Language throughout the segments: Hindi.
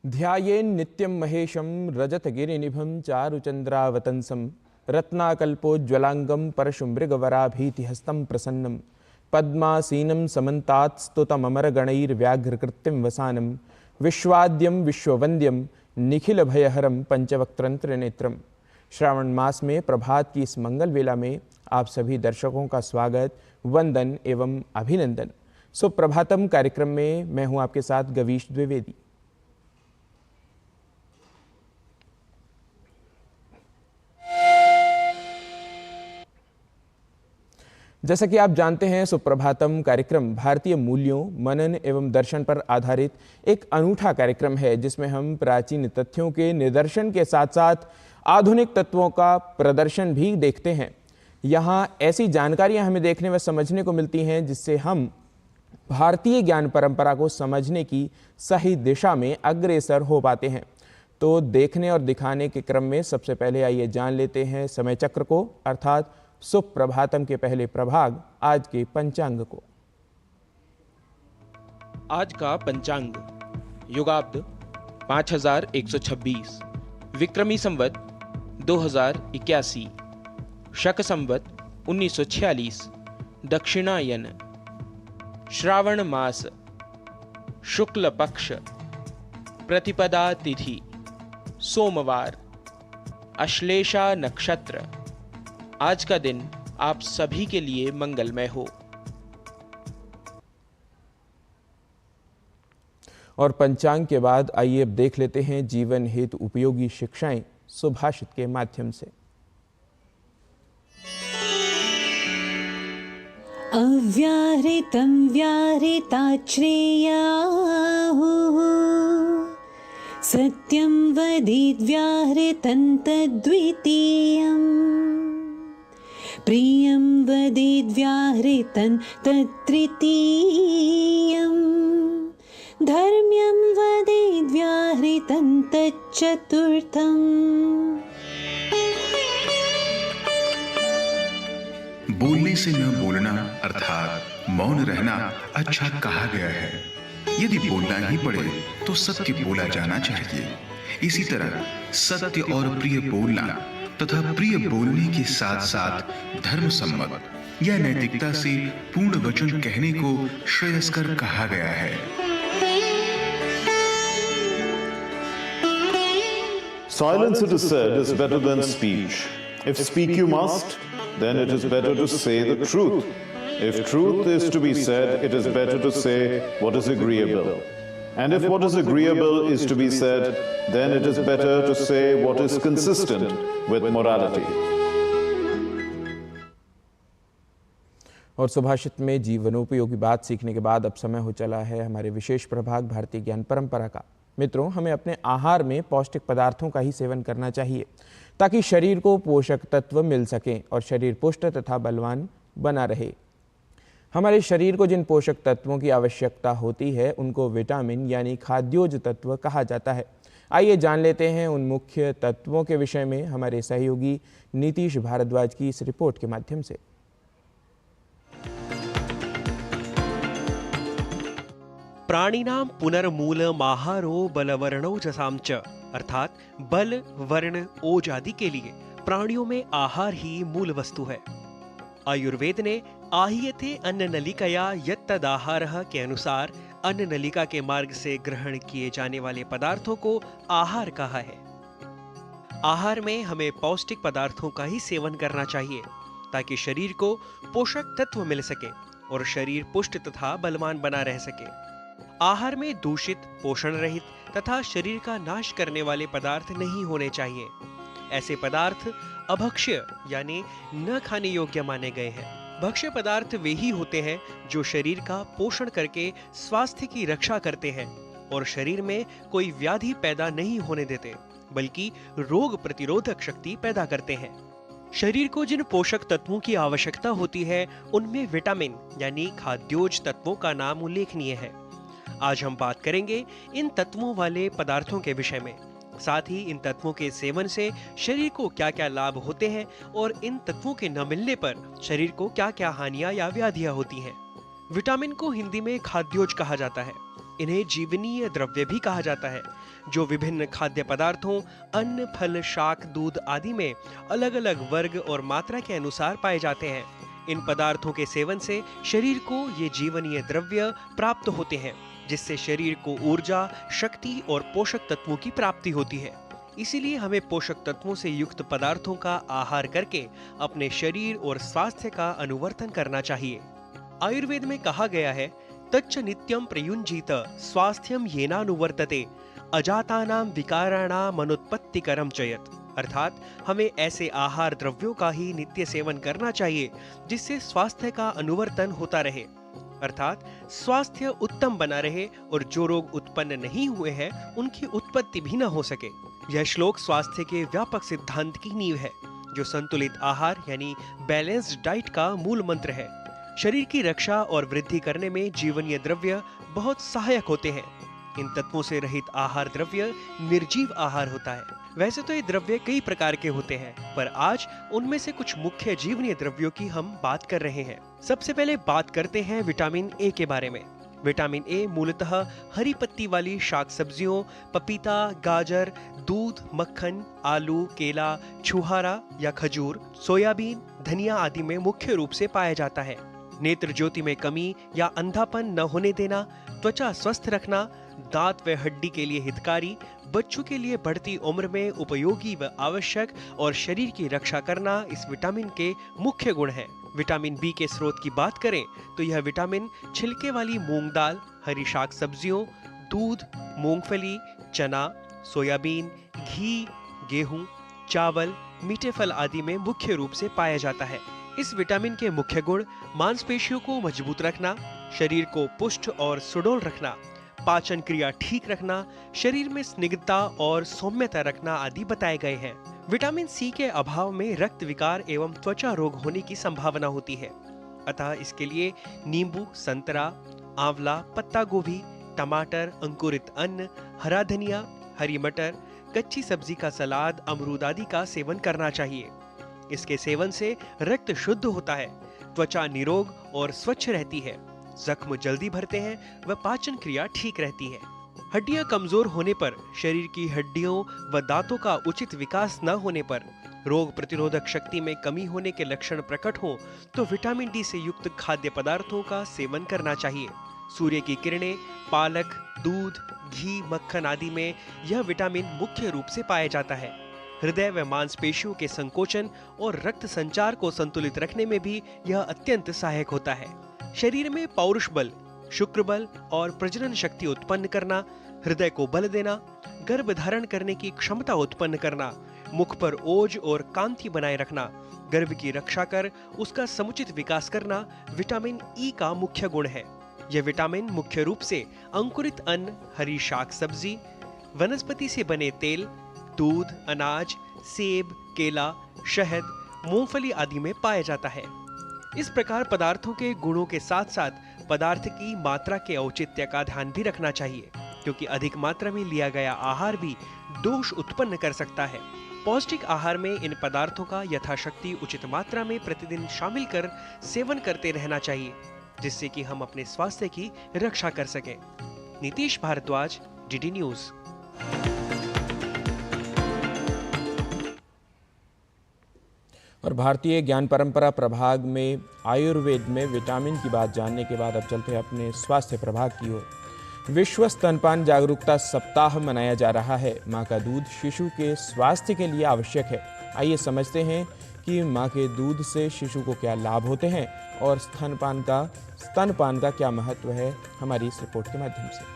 ध्यायेन् नित्यं महेशं रजतगिरिनिभं चारुचन्द्रावतंसं रत्नाकल्पोज्ज्वलांगं परशुमृगवराभीतिहस्तं प्रसन्नं पद्मासीनं समन्तात् स्तुतममरगणैर्व्याघ्रकृत्यं वसानं विश्वाद्यं विश्ववन्द्यं निखिलभयहरं पंचवक्त्रं त्रिनेत्रं। श्रावण मास में प्रभात की इस मंगल वेला में आप सभी दर्शकों का स्वागत, वंदन एवं अभिनंदन। सुप्रभातम कार्यक्रम में मैं हूं आपके साथ गवीश द्विवेदी। जैसा कि आप जानते हैं, सुप्रभातम कार्यक्रम भारतीय मूल्यों, मनन एवं दर्शन पर आधारित एक अनूठा कार्यक्रम है, जिसमें हम प्राचीन तथ्यों के निदर्शन के साथ साथ आधुनिक तत्वों का प्रदर्शन भी देखते हैं। यहाँ ऐसी जानकारियाँ हमें देखने व समझने को मिलती हैं जिससे हम भारतीय ज्ञान परंपरा को समझने की सही दिशा में अग्रसर हो पाते हैं। तो देखने और दिखाने के क्रम में सबसे पहले आइए जान लेते हैं समय चक्र को, अर्थात सुप्रभातम के पहले प्रभाग आज के पंचांग को। आज का पंचांग युगाब्द 5126, विक्रमी संवत 2081, शक संवत 1946, दक्षिणायन, श्रावण मास, शुक्ल पक्ष, प्रतिपदा तिथि, सोमवार, अश्लेषा नक्षत्र। आज का दिन आप सभी के लिए मंगलमय हो। और पंचांग के बाद आइए अब देख लेते हैं जीवन हेतु उपयोगी शिक्षाएं सुभाषित के माध्यम से। अव्याहृतं व्याहृताश्रेयाहुः सत्यं वदेद्व्याहृतं तद्वितीयम् प्रियं वदेद्व्याहृतं तत्तृतीयम् धर्म्यं वदेद्व्याहृतं तच्चतुर्थम्। बोलने से न बोलना अर्थात मौन रहना अच्छा कहा गया है। यदि बोलना ही पड़े तो सत्य बोला जाना चाहिए। इसी तरह सत्य और प्रिय बोलना तथा प्रिय बोलने के साथ साथ धर्म सम्मत या नैतिकता से पूर्ण वचन कहने को श्रेयस्कर कहा गया है। Silence, it is said, is better than speech. If speak you must, then it is better to say the truth. If truth is to be said, it is better to say what is agreeable. And if what is agreeable is to be said, then it is better to say what is consistent with morality. और सुभाषित में जीवनोपयोगी बात सीखने के बाद अब समय हो चला है हमारे विशेष प्रभाग भारतीय ज्ञान परंपरा का। मित्रों, हमें अपने आहार में पौष्टिक पदार्थों का ही सेवन करना चाहिए ताकि शरीर को पोषक तत्व मिल सकें और शरीर पुष्ट तथा बलवान बना रहे। हमारे शरीर को जिन पोषक तत्वों की आवश्यकता होती है उनको विटामिन यानी खाद्योज तत्व कहा जाता है। आइए जान लेते हैं उन मुख्य तत्वों के विषय में हमारे सहयोगी नीतीश भारद्वाज की इस रिपोर्ट के माध्यम से। प्राणिनां पुनर्मूलमाहारो बलवर्णौ जसां च, अर्थात बल, वर्ण, ओज आदि के लिए प्राणियों में आहार ही मूल वस्तु है। आयुर्वेद ने आहियते अन्न नलिकया यत्तदाहारः के अनुसार अन्न नलिका के मार्ग से ग्रहण किए जाने वाले पदार्थों को आहार कहा है। आहार में हमें पौष्टिक पदार्थों का ही सेवन करना चाहिए ताकि शरीर को पोषक तत्व मिल सके और शरीर पुष्ट तथा बलवान बना रह सके। आहार में दूषित, पोषण रहित तथा शरीर का नाश करने वाले पदार्थ नहीं होने चाहिए। ऐसे पदार्थ अभक्ष्य यानी न खाने योग्य माने गए हैं। भक्ष्य पदार्थ वे ही होते हैं जो शरीर का पोषण करके स्वास्थ्य की रक्षा करते हैं और शरीर में कोई व्याधि पैदा नहीं होने देते, बल्कि रोग प्रतिरोधक शक्ति पैदा करते हैं। शरीर को जिन पोषक तत्वों की आवश्यकता होती है उनमें विटामिन यानी खाद्योज तत्वों का नाम उल्लेखनीय है। आज हम बात करेंगे इन तत्वों वाले पदार्थों के विषय में, साथ ही इन तत्वों के सेवन से शरीर को क्या क्या लाभ होते हैं और इन तत्वों के न मिलने पर शरीर को क्या क्या हानियां या व्याधियां होती हैं। विटामिन को हिंदी में खाद्योज कहा जाता है। इन्हें जीवनीय द्रव्य भी कहा जाता है। जो विभिन्न खाद्य पदार्थों, अन्न, फल, शाक, दूध आदि में अलग अलग वर्ग और मात्रा के अनुसार पाए जाते हैं। इन पदार्थों के सेवन से शरीर को ये जीवनीय द्रव्य प्राप्त होते हैं, जिससे शरीर को ऊर्जा, शक्ति और पोषक तत्वों की प्राप्ति होती है। इसीलिए हमें पोषक तत्वों से युक्त पदार्थों का आहार करके अपने शरीर और स्वास्थ्य का अनुवर्तन करना चाहिए। आयुर्वेद में कहा गया है, तच्च नित्यम प्रयुंजीत स्वास्थ्यम येनानुवर्तते अजातानाम विकाराणाम अनुत्पत्तिकरम चयत। अर्थात हमें ऐसे आहार द्रव्यों का ही नित्य सेवन करना चाहिए जिससे स्वास्थ्य का अनुवर्तन होता रहे, अर्थात स्वास्थ्य उत्तम बना रहे और जो रोग उत्पन्न नहीं हुए हैं उनकी उत्पत्ति भी न हो सके। यह श्लोक स्वास्थ्य के व्यापक सिद्धांत की नींव है, जो संतुलित आहार यानी बैलेंस्ड डाइट का मूल मंत्र है। शरीर की रक्षा और वृद्धि करने में जीवनीय द्रव्य बहुत सहायक होते हैं। इन तत्वों से रहित आहार द्रव्य निर्जीव आहार होता है। वैसे तो ये द्रव्य कई प्रकार के होते हैं, पर आज उनमें से कुछ मुख्य जीवनीय द्रव्यों की हम बात कर रहे हैं। सबसे पहले बात करते हैं विटामिन ए के बारे में। विटामिन ए मूलतः हरी पत्ती वाली शाक सब्जियों, पपीता, गाजर, दूध, मक्खन, आलू, केला, छुहारा या खजूर, सोयाबीन, धनिया आदि में मुख्य रूप से पाया जाता है। नेत्र ज्योति में कमी या अंधापन न होने देना, त्वचा स्वस्थ रखना, दांत व हड्डी के लिए हितकारी, बच्चों के लिए बढ़ती उम्र में उपयोगी व आवश्यक और शरीर की रक्षा करना इस विटामिन के मुख्य गुण हैं। विटामिन बी के स्रोत की बात करें तो यह विटामिन छिलके वाली मूंग दाल, हरी शाक सब्जियों, दूध, मूंगफली, चना, सोयाबीन, घी, गेहूं, चावल, मीठे फल आदि में मुख्य रूप से पाया जाता है। इस विटामिन के मुख्य गुण मांसपेशियों को मजबूत रखना, शरीर को पुष्ट और सुडौल रखना, पाचन क्रिया ठीक रखना, शरीर में स्निग्धता और सौम्यता रखना आदि बताए गए हैं। विटामिन सी के अभाव में रक्त विकार एवं त्वचा रोग होने की संभावना होती है, अतः इसके लिए नींबू, संतरा, आंवला, पत्ता गोभी, टमाटर, अंकुरित अन्न, हरा धनिया, हरी मटर, कच्ची सब्जी का सलाद, अमरूद आदि का सेवन करना चाहिए। इसके सेवन से रक्त शुद्ध होता है, त्वचा निरोग और स्वच्छ रहती है, जख्म जल्दी भरते हैं व पाचन क्रिया ठीक रहती है। हड्डियां कमजोर होने पर, शरीर की हड्डियों व दांतों का उचित विकास न होने पर, रोग प्रतिरोधक शक्ति में कमी होने के लक्षण प्रकट हो तो विटामिन डी से युक्त खाद्य पदार्थों का सेवन करना चाहिए। सूर्य की किरणें, पालक, दूध, घी, मक्खन आदि में यह विटामिन मुख्य रूप से पाया जाता है। हृदय व मांसपेशियों के संकोचन और रक्त संचार को संतुलित रखने में भी यह अत्यंत सहायक होता है। शरीर में पौरुष बल, शुक्र बल और प्रजनन शक्ति उत्पन्न करना, हृदय को बल देना, गर्भ धारण करने की क्षमता उत्पन्न करना, मुख पर ओज और कांति बनाए रखना, गर्भ की रक्षा कर उसका समुचित विकास करना विटामिन ई का मुख्य गुण है। यह विटामिन मुख्य रूप से अंकुरित अन्न, हरी शाक सब्जी, वनस्पति से बने तेल, दूध, अनाज, सेब, केला, शहद, मूंगफली आदि में पाया जाता है। इस प्रकार पदार्थों के गुणों के साथ साथ पदार्थ की मात्रा के औचित्य का ध्यान भी रखना चाहिए, क्योंकि अधिक मात्रा में लिया गया आहार भी दोष उत्पन्न कर सकता है। पौष्टिक आहार में इन पदार्थों का यथाशक्ति उचित मात्रा में प्रतिदिन शामिल कर सेवन करते रहना चाहिए, जिससे कि हम अपने स्वास्थ्य की रक्षा कर सकें। Nitish Bharadwaj, DD News. और भारतीय ज्ञान परंपरा प्रभाग में आयुर्वेद में विटामिन की बात जानने के बाद अब चलते हैं अपने स्वास्थ्य प्रभाग की ओर। विश्व स्तनपान जागरूकता सप्ताह मनाया जा रहा है। माँ का दूध शिशु के स्वास्थ्य के लिए आवश्यक है। आइए समझते हैं कि माँ के दूध से शिशु को क्या लाभ होते हैं और स्तनपान का क्या महत्व है, हमारी इस रिपोर्ट के माध्यम से।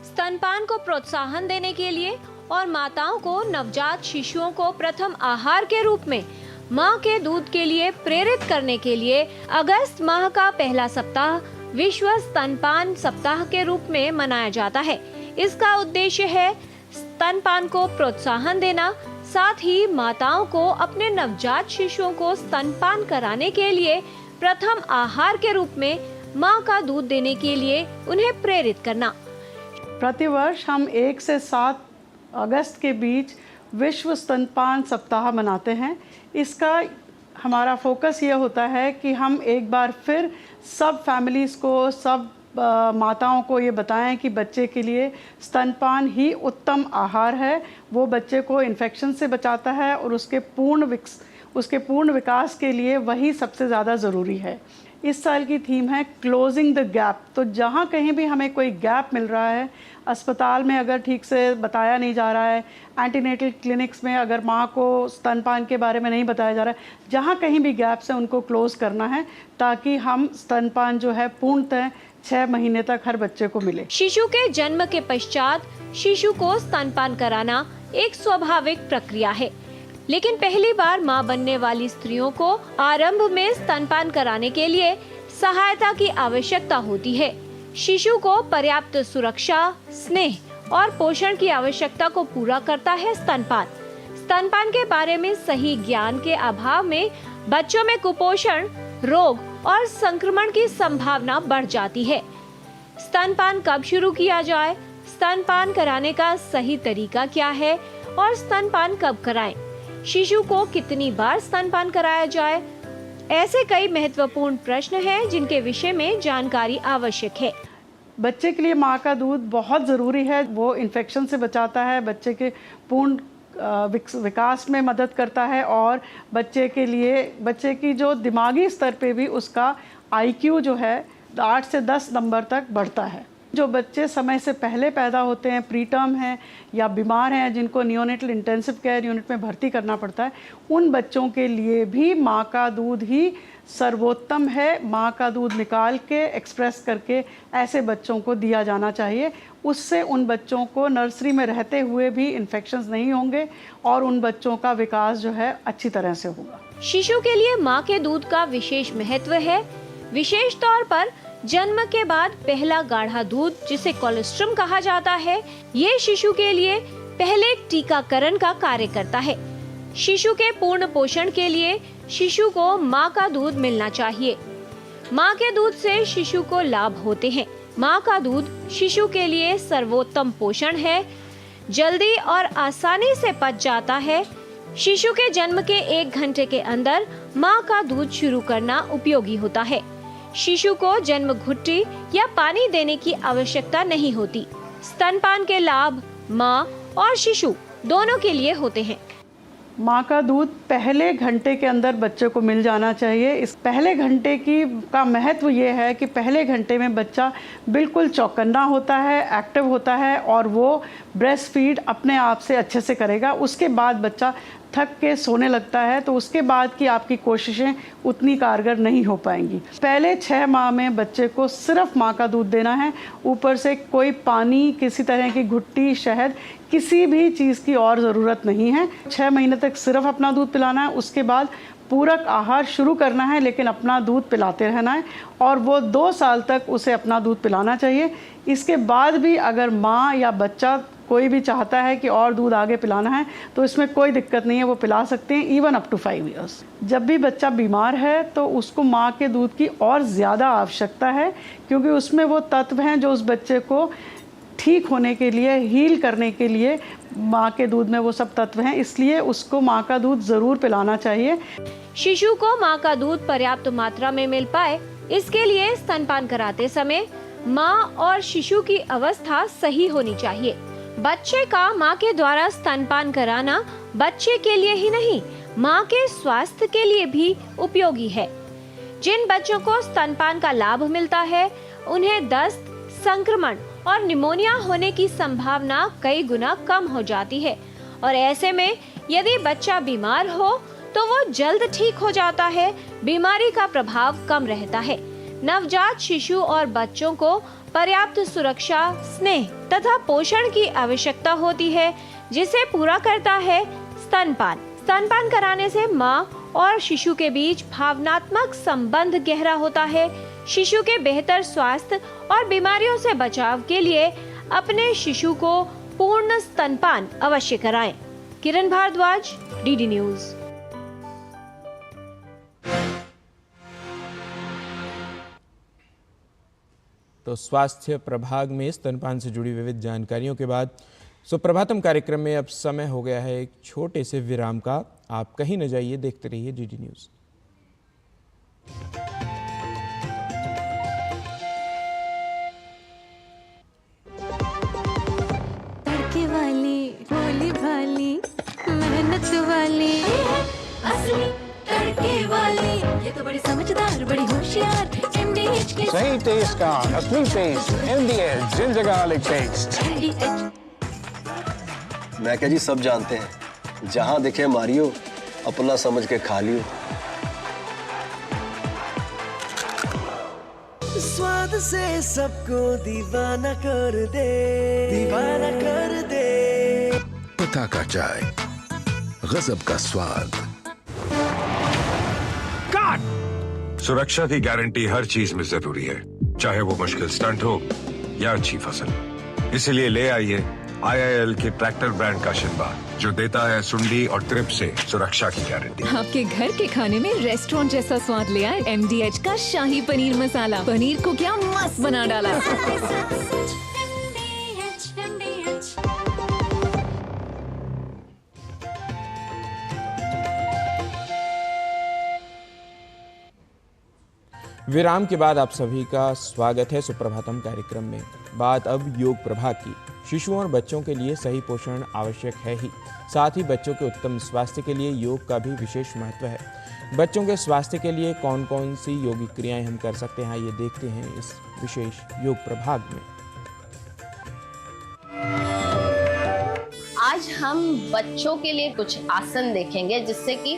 स्तनपान को प्रोत्साहन देने के लिए और माताओं को नवजात शिशुओं को प्रथम आहार के रूप में मां के दूध के लिए प्रेरित करने के लिए अगस्त माह का पहला सप्ताह विश्व स्तनपान सप्ताह के रूप में मनाया जाता है। इसका उद्देश्य है स्तनपान को प्रोत्साहन देना, साथ ही माताओं को अपने नवजात शिशुओं को स्तनपान कराने के लिए प्रथम आहार के रूप में मां का दूध देने के लिए उन्हें प्रेरित करना। प्रतिवर्ष हम 1 से 7 अगस्त के बीच विश्व स्तनपान सप्ताह मनाते हैं। इसका हमारा फोकस ये होता है कि हम एक बार फिर सब फैमिलीज़ को, सब माताओं को ये बताएं कि बच्चे के लिए स्तनपान ही उत्तम आहार है। वो बच्चे को इन्फेक्शन से बचाता है और उसके पूर्ण विकास के लिए वही सबसे ज़्यादा ज़रूरी है। इस साल की थीम है क्लोजिंग द गैप। तो जहाँ कहीं भी हमें कोई गैप मिल रहा है, अस्पताल में अगर ठीक से बताया नहीं जा रहा है, एंटीनेटल क्लिनिक्स में अगर माँ को स्तनपान के बारे में नहीं बताया जा रहा है, जहाँ कहीं भी गैप्स हैं उनको क्लोज़ करना है ताकि हम स्तनपान जो है पूर्णतः 6 महीने तक हर बच्चे को मिले। शिशु के जन्म के पश्चात शिशु को स्तनपान कराना एक स्वाभाविक प्रक्रिया है, लेकिन पहली बार मां बनने वाली स्त्रियों को आरंभ में स्तनपान कराने के लिए सहायता की आवश्यकता होती है। शिशु को पर्याप्त सुरक्षा, स्नेह और पोषण की आवश्यकता को पूरा करता है स्तनपान। स्तनपान के बारे में सही ज्ञान के अभाव में बच्चों में कुपोषण, रोग और संक्रमण की संभावना बढ़ जाती है। स्तनपान कब शुरू किया जाए, स्तनपान कराने का सही तरीका क्या है और स्तनपान कब कराएं? शिशु को कितनी बार स्तनपान कराया जाए? ऐसे कई महत्वपूर्ण प्रश्न हैं जिनके विषय में जानकारी आवश्यक है। बच्चे के लिए माँ का दूध बहुत ज़रूरी है। वो इन्फेक्शन से बचाता है, बच्चे के पूर्ण विकास में मदद करता है और बच्चे की जो दिमागी स्तर पे भी उसका IQ जो है 8 से 10 नंबर तक बढ़ता है। जो बच्चे समय से पहले पैदा होते हैं, प्री टर्म हैं या बीमार हैं, जिनको नियोनेटल इंटेंसिव केयर यूनिट में भर्ती करना पड़ता है, उन बच्चों के लिए भी माँ का दूध ही सर्वोत्तम है। माँ का दूध निकाल के एक्सप्रेस करके ऐसे बच्चों को दिया जाना चाहिए। उससे उन बच्चों को नर्सरी में रहते हुए भी इन्फेक्शंस नहीं होंगे और उन बच्चों का विकास जो है अच्छी तरह से होगा। शिशु के लिए माँ के दूध का विशेष महत्व है। विशेष तौर पर जन्म के बाद पहला गाढ़ा दूध, जिसे कोलेस्ट्रम कहा जाता है, ये शिशु के लिए पहले टीकाकरण का कार्य करता है। शिशु के पूर्ण पोषण के लिए शिशु को माँ का दूध मिलना चाहिए। माँ के दूध से शिशु को लाभ होते हैं। माँ का दूध शिशु के लिए सर्वोत्तम पोषण है, जल्दी और आसानी से पच जाता है। शिशु के जन्म के 1 घंटे के अंदर माँ का दूध शुरू करना उपयोगी होता है। शिशु को जन्म घुट्टी या पानी देने की आवश्यकता नहीं होती। स्तनपान के लाभ माँ और शिशु दोनों के लिए होते हैं। माँ का दूध पहले घंटे के अंदर बच्चे को मिल जाना चाहिए। इस पहले घंटे का महत्व ये है कि पहले घंटे में बच्चा बिल्कुल चौकन्ना होता है, एक्टिव होता है और वो ब्रेस्ट फीड अपने आप से अच्छे से करेगा। उसके बाद बच्चा थक के सोने लगता है, तो उसके बाद की आपकी कोशिशें उतनी कारगर नहीं हो पाएंगी। पहले 6 माह में बच्चे को सिर्फ माँ का दूध देना है। ऊपर से कोई पानी, किसी तरह की घुट्टी, शहद, किसी भी चीज़ की और ज़रूरत नहीं है। 6 महीने तक सिर्फ अपना दूध पिलाना है। उसके बाद पूरक आहार शुरू करना है, लेकिन अपना दूध पिलाते रहना है और वो 2 साल तक उसे अपना दूध पिलाना चाहिए। इसके बाद भी अगर माँ या बच्चा कोई भी चाहता है कि और दूध आगे पिलाना है तो इसमें कोई दिक्कत नहीं है, वो पिला सकते हैं इवन अप टू 5 इयर्स। जब भी बच्चा बीमार है तो उसको माँ के दूध की और ज़्यादा आवश्यकता है, क्योंकि उसमें वो तत्व हैं जो उस बच्चे को ठीक होने के लिए, हील करने के लिए, माँ के दूध में वो सब तत्व हैं, इसलिए उसको माँ का दूध ज़रूर पिलाना चाहिए। शिशु को माँ का दूध पर्याप्त मात्रा में मिल पाए, इसके लिए स्तनपान कराते समय माँ और शिशु की अवस्था सही होनी चाहिए। बच्चे का माँ के द्वारा स्तनपान कराना बच्चे के लिए ही नहीं, माँ के स्वास्थ्य के लिए भी उपयोगी है। जिन बच्चों को स्तनपान का लाभ मिलता है, उन्हें दस्त, संक्रमण और निमोनिया होने की संभावना कई गुना कम हो जाती है और ऐसे में यदि बच्चा बीमार हो तो वो जल्द ठीक हो जाता है। बीमारी का प्रभाव कम रहता है। नवजात शिशु और बच्चों को पर्याप्त सुरक्षा, स्नेह तथा पोषण की आवश्यकता होती है, जिसे पूरा करता है स्तनपान। स्तनपान कराने से माँ और शिशु के बीच भावनात्मक संबंध गहरा होता है। शिशु के बेहतर स्वास्थ्य और बीमारियों से बचाव के लिए अपने शिशु को पूर्ण स्तनपान अवश्य कराएं। किरण भारद्वाज, डीडी न्यूज। तो स्वास्थ्य प्रभाग में स्तनपान से जुड़ी विविध जानकारियों के बाद सुप्रभातम कार्यक्रम में अब समय हो गया है एक छोटे से विराम का। आप कहीं न जाइए, देखते रहिए डीडी न्यूज। भोली भाली मेहनत वाली असली तड़के वाली, ये तो बड़ी समझदार बड़ी होशियार MDH के सही टेस्ट का असली taste MDH ginger garlic paste. मैं क्या जी सब जानते हैं, जहां दिखे मारियो, अपना समझ के खा लियो। स्वाद से सबको दीवाना कर दे, दीवाना कर दे। पता का चाय, गजब का स्वाद। सुरक्षा की गारंटी हर चीज में जरूरी है, चाहे वो मुश्किल स्टंट हो या अच्छी फसल। इसीलिए ले आइए IIL के ट्रैक्टर ब्रांड का शिनबा, जो देता है सुंडी और ट्रिप से सुरक्षा की गारंटी। आपके घर के खाने में रेस्टोरेंट जैसा स्वाद ले आए MDH का शाही पनीर मसाला। पनीर को क्या मस्त बना डाला। विराम के बाद आप सभी का स्वागत है सुप्रभातम कार्यक्रम में। बात अब योग प्रभाग की। शिशुओं और बच्चों के लिए सही पोषण आवश्यक है ही, साथ ही बच्चों के उत्तम स्वास्थ्य के लिए योग का भी विशेष महत्व है। बच्चों के स्वास्थ्य के लिए कौन कौन सी योगिक क्रियाएं हम कर सकते हैं, ये देखते हैं इस विशेष योग प्रभाग में। आज हम बच्चों के लिए कुछ आसन देखेंगे, जिससे कि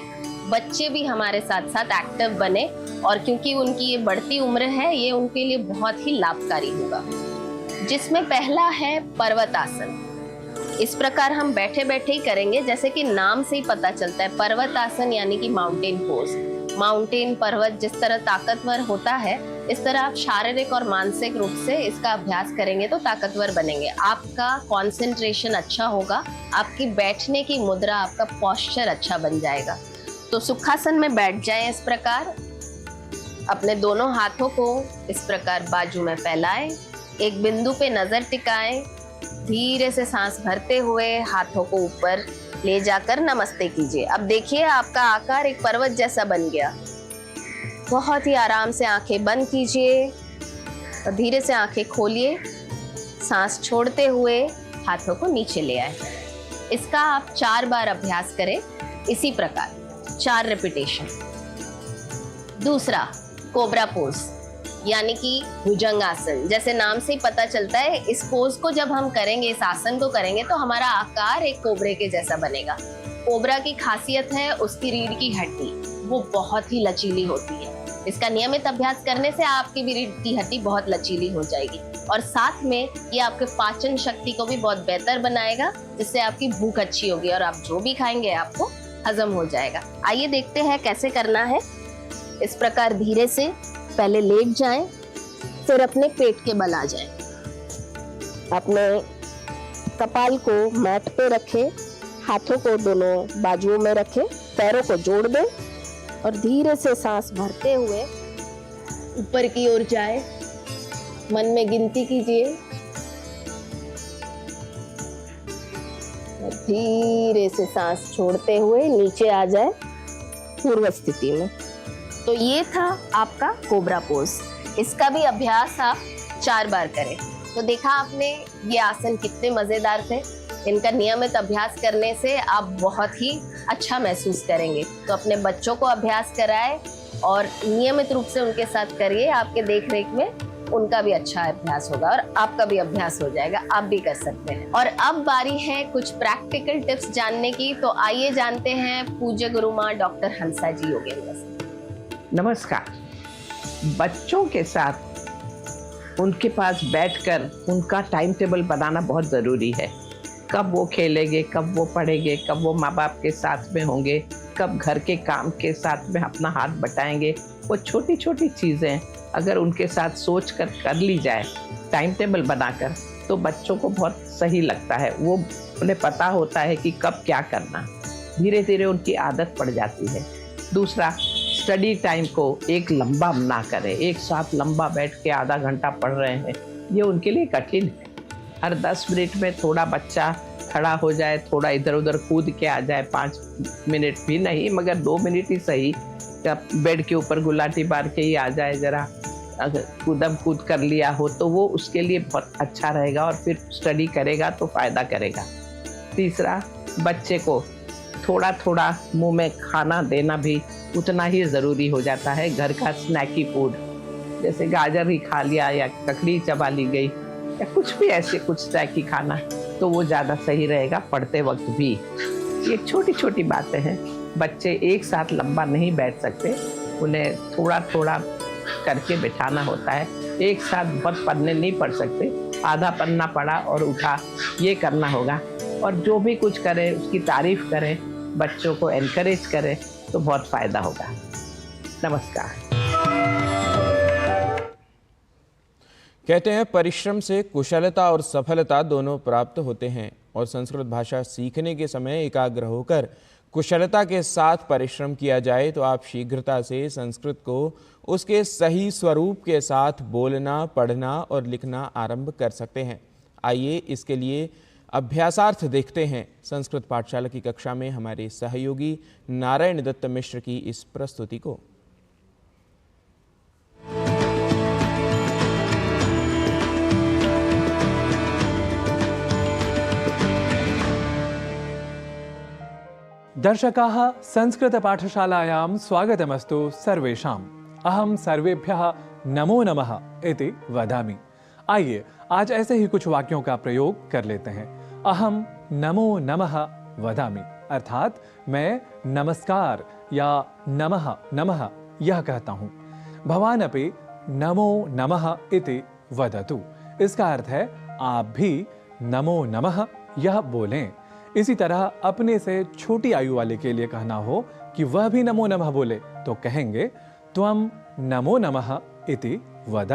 बच्चे भी हमारे साथ साथ एक्टिव बने, और क्योंकि उनकी ये बढ़ती उम्र है, ये उनके लिए बहुत ही लाभकारी होगा। जिसमें पहला है पर्वत आसन। इस प्रकार हम बैठे बैठे ही करेंगे, जैसे कि नाम से ही पता चलता है। पर्वत आसन यानी कि माउंटेन पोज। माउंटेन, पर्वत जिस तरह ताकतवर होता है, इस तरह आप शारीरिक और मानसिक रूप से इसका अभ्यास करेंगे तो ताकतवर बनेंगे। आपका कंसंट्रेशन अच्छा होगा, आपकी बैठने की मुद्रा, आपका पोस्चर अच्छा बन जाएगा। तो सुखासन में बैठ जाएं इस प्रकार। अपने दोनों हाथों को इस प्रकार बाजू में फैलाएं, एक बिंदु पे नजर टिकाएं, धीरे से सांस भरते हुए हाथों को ऊपर ले जाकर नमस्ते कीजिए। अब देखिए आपका आकार एक पर्वत जैसा बन गया। बहुत ही आराम से आंखें बंद कीजिए और धीरे से आंखें खोलिए। सांस छोड़ते हुए हाथों को नीचे ले आए। इसका आप 4 बार अभ्यास करें इसी प्रकार, 4 रिपीटेशन। दूसरा कोबरा पोज यानी कि भुजंगासन। जैसे नाम से ही पता चलता है, इस पोज को जब हम करेंगे, इस आसन को करेंगे, तो हमारा आकार एक कोबरे के जैसा बनेगा। कोबरा की खासियत है उसकी रीढ़ की हड्डी, वो बहुत ही लचीली होती है। इसका नियमित अभ्यास करने से आपकी भी रीढ़ की हड्डी बहुत लचीली हो जाएगी, और साथ में ये आपके पाचन शक्ति को भी बहुत बेहतर बनाएगा, जिससे आपकी भूख अच्छी होगी और आप जो भी खाएंगे आपको हजम हो जाएगा। आइए देखते हैं कैसे करना है। इस प्रकार धीरे से पहले लेट जाएं, फिर अपने पेट के बल आ जाएं। अपने कपाल को मैट पे रखें, हाथों को दोनों बाजुओं में रखें, पैरों को जोड़ दें और धीरे से सांस भरते हुए ऊपर की ओर जाए। मन में गिनती कीजिए, धीरे से सांस छोड़ते हुए नीचे आ जाए पूर्व स्थिति में। तो ये था आपका कोबरा पोज। इसका भी अभ्यास आप 4 बार करें। तो देखा आपने ये आसन कितने मजेदार थे। इनका नियमित अभ्यास करने से आप बहुत ही अच्छा महसूस करेंगे। तो अपने बच्चों को अभ्यास कराएं और नियमित रूप से उनके साथ करिए। आपके देख रेख में उनका भी अच्छा अभ्यास होगा और आपका भी अभ्यास हो जाएगा। आप भी कर सकते हैं। और अब बारी है कुछ प्रैक्टिकल टिप्स जानने की। तो आइए जानते हैं पूज्य गुरु माँ डॉक्टर हंसा जी योगेंद्र से। नमस्कार। बच्चों के साथ उनके पास बैठकर उनका टाइम टेबल बनाना बहुत ज़रूरी है। कब वो खेलेंगे, कब वो पढ़ेंगे, कब वो माँ बाप के साथ में होंगे, कब घर के काम के साथ में अपना हाथ बटाएंगे। वो छोटी छोटी चीज़ें अगर उनके साथ सोच कर ली जाए टाइम टेबल बनाकर, तो बच्चों को बहुत सही लगता है। वो उन्हें पता होता है कि कब क्या करना। धीरे धीरे उनकी आदत पड़ जाती है। दूसरा, स्टडी टाइम को एक लंबा ना करें। एक साथ लंबा बैठ के आधा घंटा पढ़ रहे हैं, ये उनके लिए कठिन है। हर 10 मिनट में थोड़ा बच्चा खड़ा हो जाए, थोड़ा इधर उधर कूद के आ जाए। 5 मिनट भी नहीं, मगर 2 मिनट ही सही। जब बेड के ऊपर गुलाटी मार के ही आ जाए, जरा अगर कूदम कूद कर लिया हो तो वो उसके लिए बहुत अच्छा रहेगा और फिर स्टडी करेगा तो फ़ायदा करेगा। तीसरा, बच्चे को थोड़ा थोड़ा मुंह में खाना देना भी उतना ही ज़रूरी हो जाता है। घर का स्नैकी फूड, जैसे गाजर ही खा लिया या ककड़ी चबा ली गई या कुछ भी ऐसे कुछ स्नैकी खाना, तो वो ज़्यादा सही रहेगा पढ़ते वक्त भी। ये छोटी छोटी बातें हैं। बच्चे एक साथ लंबा नहीं बैठ सकते, उन्हें थोड़ा थोड़ा करके बिठाना होता है। एक साथ बहुत पन्ने नहीं पढ़ सकते, आधा पन्ना पढ़ा और उठा, ये करना होगा। और जो भी कुछ करें उसकी तारीफ करें, बच्चों को एनकरेज करें, तो बहुत फायदा होगा। नमस्कार। कहते हैं परिश्रम से कुशलता और सफलता दोनों प्राप्त होते हैं, और संस्कृत भाषा सीखने के समय एकाग्र होकर कुशलता के साथ परिश्रम किया जाए तो आप शीघ्रता से संस्कृत को उसके सही स्वरूप के साथ बोलना, पढ़ना और लिखना आरंभ कर सकते हैं। आइए इसके लिए अभ्यासार्थ देखते हैं संस्कृत पाठशाला की कक्षा में हमारे सहयोगी नारायण दत्त मिश्र की इस प्रस्तुति को। दर्शकाः, संस्कृतपाठशालायां स्वागतमस्तु सर्वेषाम्। अहं सर्वेभ्यः नमो नमः इति वदामि। आइए आज ऐसे ही कुछ वाक्यों का प्रयोग कर लेते हैं। अहम नमो नमः वदामि, अर्थात मैं नमस्कार या नमः नमः यह कहता हूँ। भवान् अपि नमो नमः इति वदतु। इसका अर्थ है आप भी नमो नमः यह बोलें। इसी तरह अपने से छोटी आयु वाले के लिए कहना हो कि वह भी नमो नमः बोले तो कहेंगे त्वं नमो नमः इति वद,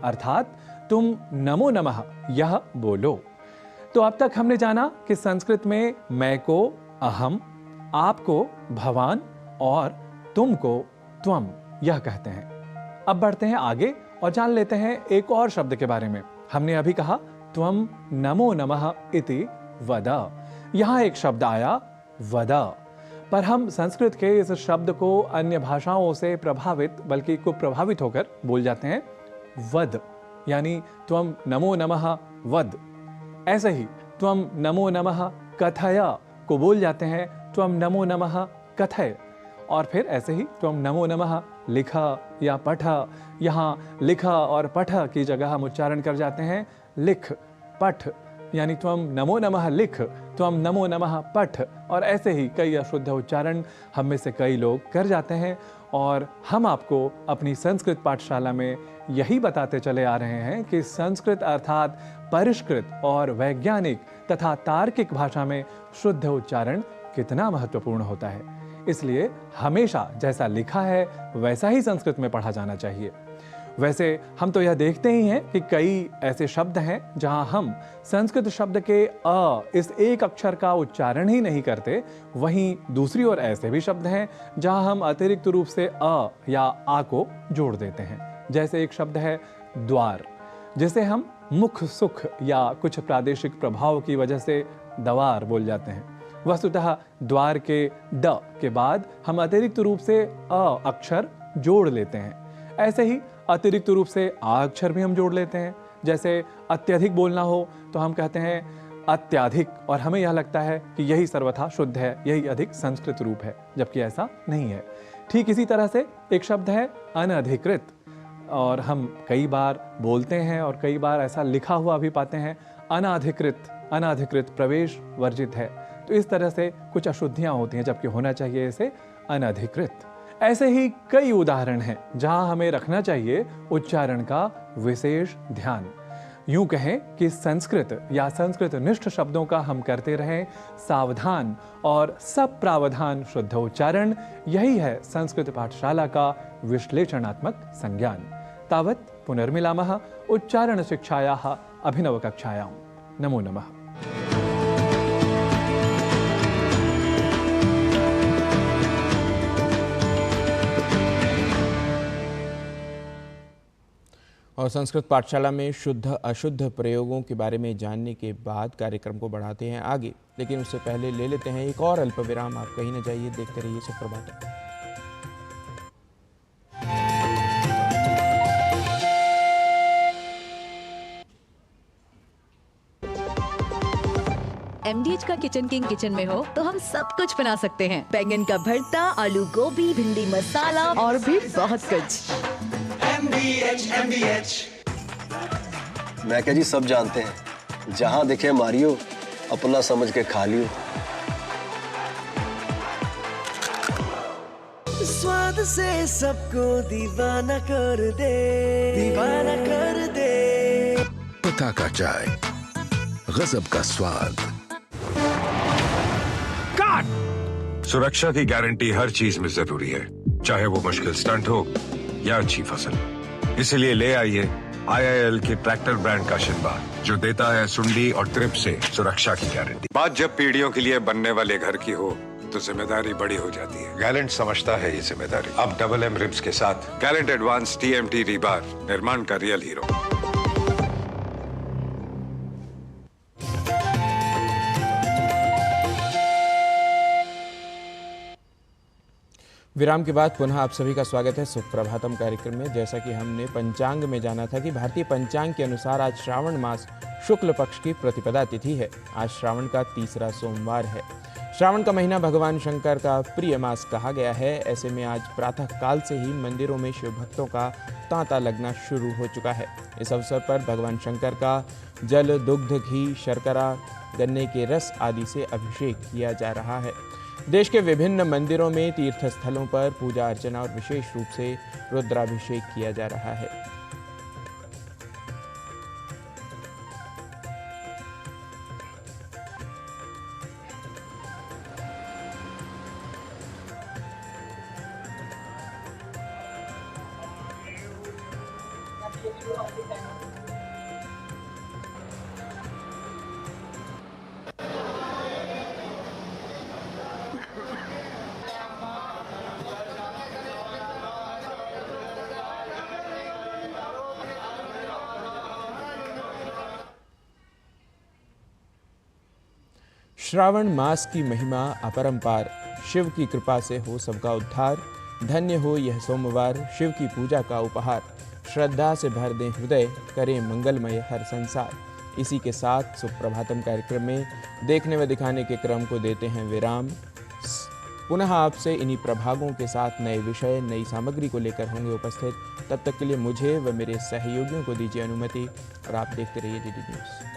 अर्थात तुम नमो नमः यह बोलो। तो अब तक हमने जाना कि संस्कृत में मैं को अहम, आपको भवान और तुमको त्वम यह कहते हैं। अब बढ़ते हैं आगे और जान लेते हैं एक और शब्द के बारे में। हमने अभी कहा त्वम नमो नमः इति वद। यहाँ एक शब्द आया वद, पर हम संस्कृत के इस शब्द को अन्य भाषाओं से प्रभावित बल्कि कुप्रभावित होकर बोल जाते हैं वद, यानी त्वम नमो नमः वद। ऐसे ही त्वम नमो नमः कथय को बोल जाते हैं त्वम नमो नमः कथय। और फिर ऐसे ही त्वम नमो नमः लिख या पठ। यहाँ लिख और पठ की जगह हम उच्चारण कर जाते हैं लिख पठ, यानी त्वम नमो नमः लिख, त्वम नमो नमः पठ। और ऐसे ही कई अशुद्ध उच्चारण हम में से कई लोग कर जाते हैं। और हम आपको अपनी संस्कृत पाठशाला में यही बताते चले आ रहे हैं कि संस्कृत अर्थात परिष्कृत और वैज्ञानिक तथा तार्किक भाषा में शुद्ध उच्चारण कितना महत्वपूर्ण होता है। इसलिए हमेशा जैसा लिखा है वैसा ही संस्कृत में पढ़ा जाना चाहिए। वैसे हम तो यह देखते ही हैं कि कई ऐसे शब्द हैं जहां हम संस्कृत शब्द के अ इस एक अक्षर का उच्चारण ही नहीं करते, वहीं दूसरी ओर ऐसे भी शब्द हैं जहां हम अतिरिक्त रूप से अ या आ को जोड़ देते हैं। जैसे एक शब्द है द्वार, जिसे हम मुख सुख या कुछ प्रादेशिक प्रभाव की वजह से दवार बोल जाते हैं। वस्तुतः द्वार के ड के बाद हम अतिरिक्त रूप से अ अक्षर जोड़ लेते हैं। ऐसे ही अतिरिक्त रूप से आ अक्षर भी हम जोड़ लेते हैं। जैसे अत्यधिक बोलना हो तो हम कहते हैं अत्याधिक, और हमें यह लगता है कि यही सर्वथा शुद्ध है, यही अधिक संस्कृत रूप है, जबकि ऐसा नहीं है। ठीक इसी तरह से एक शब्द है अनधिकृत, और हम कई बार बोलते हैं और कई बार ऐसा लिखा हुआ भी पाते हैं अनाधिकृत, अनाधिकृत प्रवेश वर्जित है। तो इस तरह से कुछ अशुद्धियां होती हैं, जबकि होना चाहिए इसे अनधिकृत। ऐसे ही कई उदाहरण हैं जहां हमें रखना चाहिए उच्चारण का विशेष ध्यान। यूं कहें कि संस्कृत या संस्कृत निष्ठ शब्दों का हम करते रहें सावधान और सब प्रावधान शुद्ध उच्चारण। यही है संस्कृत पाठशाला का विश्लेषणात्मक संज्ञान। तावत् पुनर्मिलामः उच्चारण शिक्षायाः अभिनव कक्षायां। नमो नमः। और संस्कृत पाठशाला में शुद्ध अशुद्ध प्रयोगों के बारे में जानने के बाद कार्यक्रम को बढ़ाते हैं आगे, लेकिन उससे पहले ले लेते हैं एक और अल्प विराम। आप कहीं न जाइए, देखते रहिए सुप्रभातम। MDH का किचन किंग किचन में हो तो हम सब कुछ बना सकते हैं। बैंगन का भरता, आलू गोभी, भिंडी मसाला और भी बहुत कुछ। MDH मैं क्या जी, सब जानते हैं, जहाँ दिखे मारियो, अपना समझ के खा लियो। स्वाद से सबको दीवाना कर दे, दीवाना कर दे। पता का चाय, गजब का स्वाद। सुरक्षा की गारंटी हर चीज में जरूरी है, चाहे वो मुश्किल स्टंट हो या अच्छी फसल। इसलिए ले आइए IIL के ट्रैक्टर ब्रांड का शिनबा, जो देता है सुंडी और ट्रिप से सुरक्षा की गारंटी। बात जब पीढ़ियों के लिए बनने वाले घर की हो तो जिम्मेदारी बड़ी हो जाती है। गैलेंट समझता है ये जिम्मेदारी। अब डबल M रिब्स के साथ गैलेंट एडवांस TMT रीबार, निर्माण का रियल हीरो। विराम के बाद पुनः आप सभी का स्वागत है सुप्रभातम कार्यक्रम में। जैसा कि हमने पंचांग में जाना था कि भारतीय पंचांग के अनुसार आज श्रावण मास शुक्ल पक्ष की प्रतिपदा तिथि है। आज श्रावण का तीसरा सोमवार है। श्रावण का महीना भगवान शंकर का प्रिय मास कहा गया है। ऐसे में आज प्रातः काल से ही मंदिरों में शिव भक्तों का तांता लगना शुरू हो चुका है। इस अवसर पर भगवान शंकर का जल, दुग्ध, घी, शर्करा, गन्ने के रस आदि से अभिषेक किया जा रहा है। देश के विभिन्न मंदिरों में, तीर्थ स्थलों पर पूजा अर्चना और विशेष रूप से रुद्राभिषेक किया जा रहा है। श्रावण मास की महिमा अपरंपार, शिव की कृपा से हो सबका उद्धार। धन्य हो यह सोमवार, शिव की पूजा का उपहार। श्रद्धा से भर दें हृदय, करें मंगलमय हर संसार। इसी के साथ सुप्रभातम कार्यक्रम में देखने व दिखाने के क्रम को देते हैं विराम। पुनः आपसे इन्हीं प्रभागों के साथ नए विषय, नई सामग्री को लेकर होंगे उपस्थित। तब तक के लिए मुझे व मेरे सहयोगियों को दीजिए अनुमति और आप देखते रहिए DD न्यूज़।